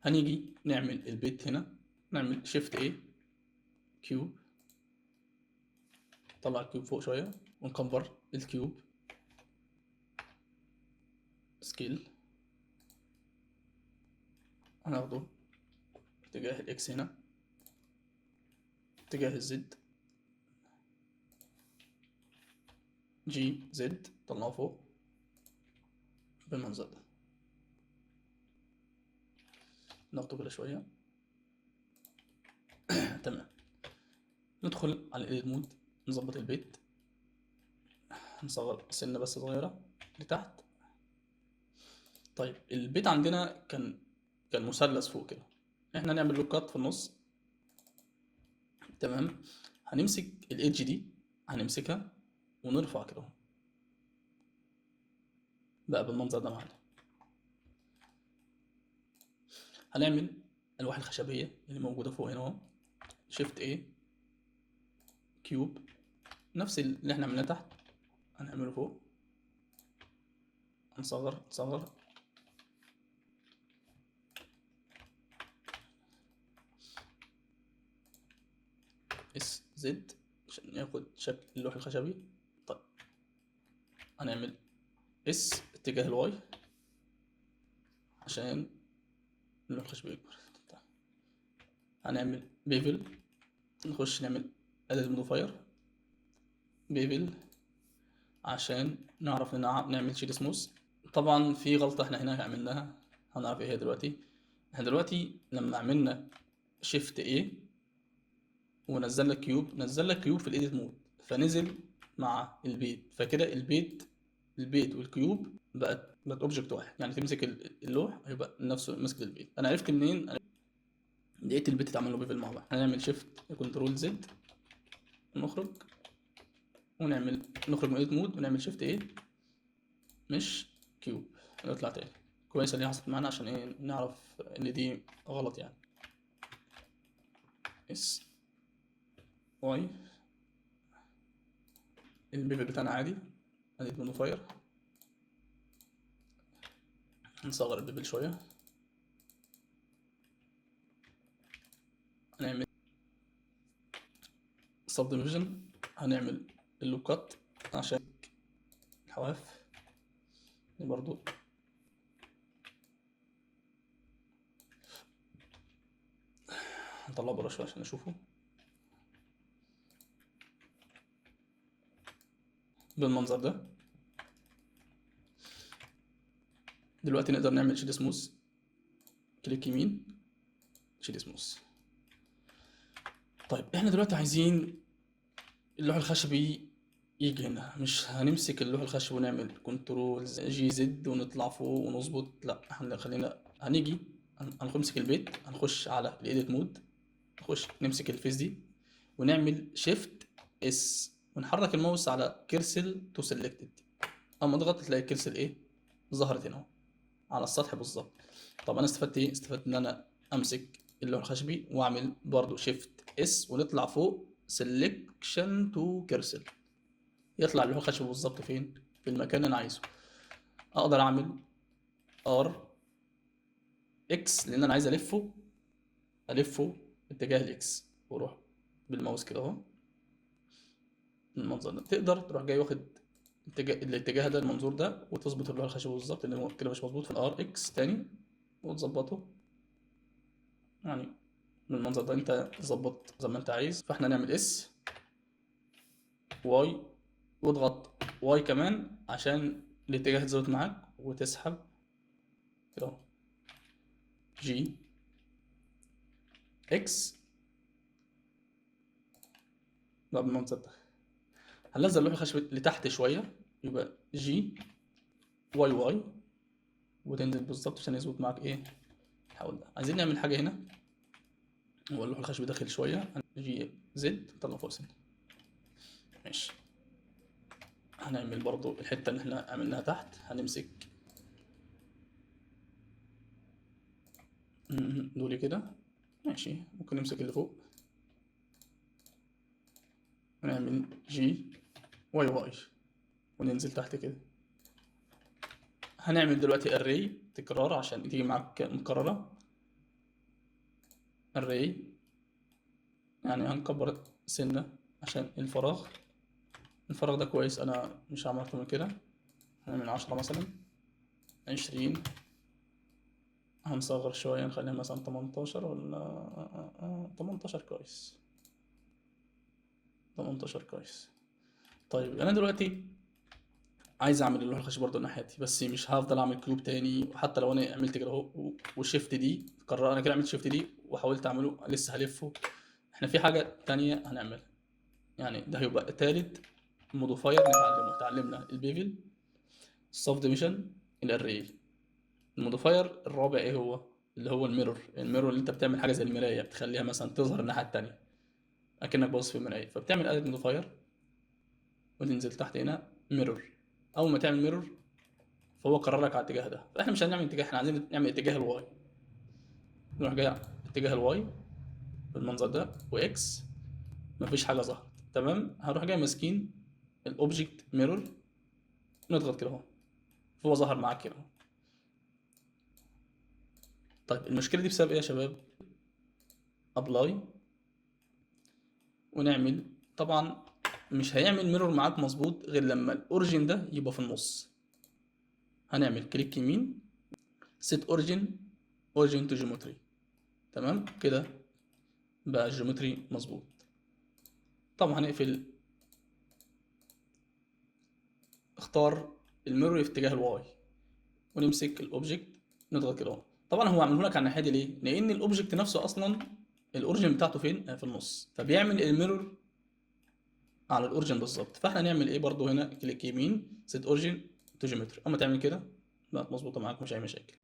هنيجي نعمل البيت هنا، نعمل شيفت A كيوب، طلع الكيوب فوق شوية ونكبر الكيوب سكيل، هناخده اتجاه الاكس هنا، اتجاه الزد جي زد، طلعه فوق بالمنظر ده. ناخده كده شوية تمام. ندخل على الايديت مود، نظبط البيت، نصغر سنة بس صغيرة لتحت. طيب البيت عندنا كان مثلث فوق كده، احنا نعمل له كات في النص. تمام. هنمسك الايدج دي، هنمسكها ونرفع كده بقى بالمنظر ده معانا. هنعمل الواح الخشبية اللي موجودة فوق هنا اهو، شيفت A كيوب، نفس اللي احنا عملناه تحت هنعمله فوق، نصغر اس زد عشان ياخد شكل اللوح الخشبي. طيب هنعمل اس اتجاه الواي عشان اللوح الخشبي يكبر. طيب. هنعمل بيفل، نخش نعمل ادد موديفاير بيفل عشان نعرف نعمل شيل سموث. طبعا في غلطة احنا هنا عملناها، هنعرف ايه هي دلوقتي. احنا دلوقتي لما عملنا شيفت A ونزلنا كيوب، نزلنا كيوب في الايديت مود فنزل مع البيت، فكده البيت والكيوب بقت اوبجكت واحد، يعني تمسك اللوح هيبقى نفسه ماسك البيت. انا عرفت منين؟ لقيت البيت اتعمل له بيفل مع بعض. هنعمل شيفت كنترول زد ونخرج نخرج من الايديت مود ونعمل شيفت A مش كيوب، نطلع تاني. كويس اللي حصلت معانا عشان ايه نعرف ان دي غلط يعني. اس واي البيفل بتاعنا عادي، اديت موديفاير، نصغر البيفل شويه، هنعمل سب ديفيجن، هنعمل اللوكات عشان الحواف دي برضو هنطلعه برا شويه عشان نشوفه بالمنظر ده. دلوقتي نقدر نعمل شيد سموث، كليك يمين شيد سموث. طيب احنا دلوقتي عايزين اللوح الخشبي يجي هنا، مش هنمسك اللوح الخشبي ونعمل كنترول جي زد ونطلع فوق ونظبط، لا احنا خلينا هنيجي هنمسك البيت، هنخش على الايديت مود، نخش نمسك الفيس دي ونعمل شيفت اس ونحرك الماوس على كيرسل تو سيلكتد، اما اضغط تلاقي الكيرسل ايه ظهرت هنا على السطح بالظبط. طب انا استفدت ايه؟ استفدت ان انا امسك اللوح الخشبي واعمل برضو شيفت اس ونطلع فوق سيلكشن تو كيرسل، يطلع اللوح الخشبي بالظبط فين؟ في المكان اللي انا عايزه. اقدر اعمل ار اكس لان انا عايز الفه اتجاه الاكس واروح بالماوس كده اهو المنظر ده. تقدر تروح جاي واخد الاتجاه ده المنظور ده وتظبط اللوح الخشبي بالظبط اللي كده مش مظبوط في الار اكس تاني وتظبطه يعني بالمنظر ده. انت تظبط زي ما انت عايز. فاحنا نعمل اس واي واضغط واي كمان عشان الاتجاه يتظبط معاك وتسحب كده اهو جي اكس بقى بالمنظر ده. هننزل اللوح الخشبي لتحت شويه يبقى جي واي واي وتنزل بالظبط عشان يظبط معاك ايه الحول ده. عايزين نعمل حاجه هنا، هو اللوح الخشبي داخل شويه، جي زد طلع فوق سنه ماشي. هنعمل برضو الحته اللي احنا عملناها تحت، هنمسك دول كده ماشي، ممكن نمسك اللي فوق ونعمل جي واي واي وننزل تحت كده. هنعمل دلوقتي array تكرار عشان تيجي معاك مكررة، array، يعني هنكبر سنة عشان الفراغ ده كويس، انا مش هعمل اكتر من كده، هنعمل 10 مثلا، 20، هنصغر شوية نخليها مثلا 18 ولا 18 كويس، 18 كويس. طيب انا دلوقتي عايز اعمل اللوحة الخشب برضه ناحيتي، بس مش هفضل اعمل كلوب تاني، وحتى لو انا عملت كده اهو وشيفت دي قرر انا كده عملت شيفت دي وحاولت اعمله لسه هلفه. احنا في حاجة تانية هنعملها، يعني ده هيبقى تالت موديفاير نتعلمه. اتعلمنا البيفل، السب ديفيجن، الاري. الموديفاير الرابع ايه هو؟ اللي هو الميرور اللي انت بتعمل حاجه زي المرايه، بتخليها مثلا تظهر الناحيه التانيه اكنك باصص في المرايه، فبتعمل اداه موديفاير وتنزل تحت هنا ميرور. اول ما تعمل ميرور فهو قرر لك على الاتجاه ده، فاحنا مش هنعمل اتجاه، احنا عايزين نعمل اتجاه الواي. نروح جاي اتجاه الواي بالمنظر ده، واكس مفيش حاجه ظهرت، تمام. هنروح جاي ماسكين الاوبجكت ميرور، نضغط كده اهو، فهو ظهر معاك كده. طيب المشكله دي بسبب ايه يا شباب؟ ابلاي ونعمل، طبعا مش هيعمل ميرور معاك مظبوط غير لما الاوريجين ده يبقى في النص. هنعمل كليك يمين، سيت اوريجين تو جيومتري، تمام كده بقى الجيومتري مظبوط. طبعا هنقفل، اختار الميرور في اتجاه الواي، ونمسك الاوبجكت نضغط كده اهو. طبعا هو عامله لك على الناحيه دي ليه؟ لان الاوبجكت نفسه اصلا الاوريجين بتاعته فين؟ في النص، فبيعمل الميرور على الاوريجين بالظبط. فاحنا نعمل ايه برضو هنا؟ كليك يمين، سيت اوريجين تو جيومتري، اما تعمل كده بقت مظبوطه معاك مش اي مشاكل.